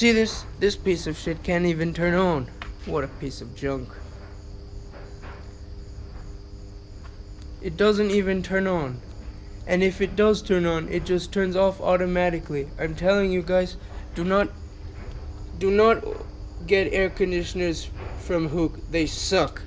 See this? This piece of shit can't even turn on. What a piece of junk. It doesn't even turn on. And if it does turn on, it just turns off automatically. I'm telling you guys, do not get air conditioners from Hook. They suck.